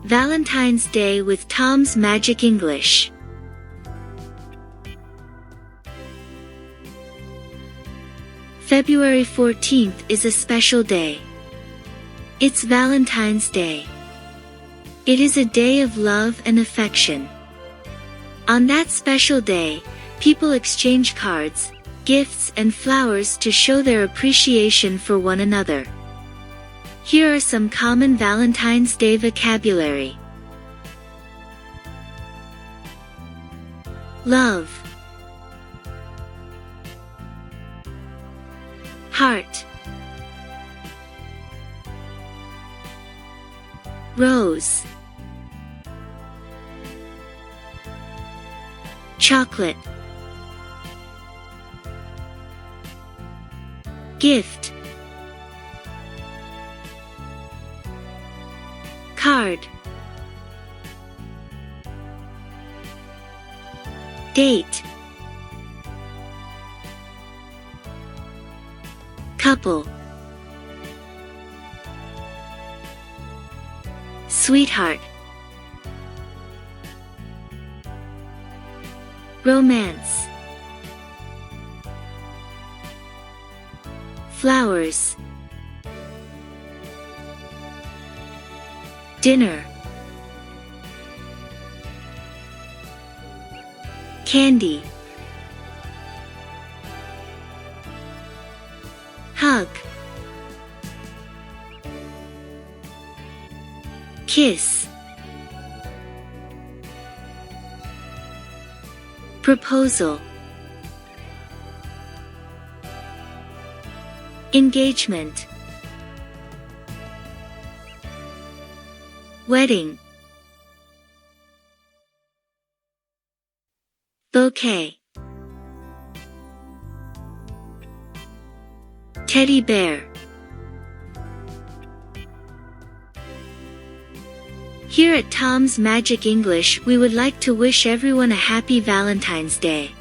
Valentine's Day with Tom's Magic English. February 14th is a special day. It's Valentine's Day. It is a day of love and affection. On that special day, people exchange cards, gifts, and flowers to show their appreciation for one another. Here are some common Valentine's Day vocabulary. Love, heart, rose, chocolate, gift, card, date, couple, sweetheart, romance, flowers, dinner, candy, hug, kiss, proposal, engagement, wedding, bouquet, teddy bear. Here at Tom's Magic English, we would like to wish everyone a happy Valentine's Day.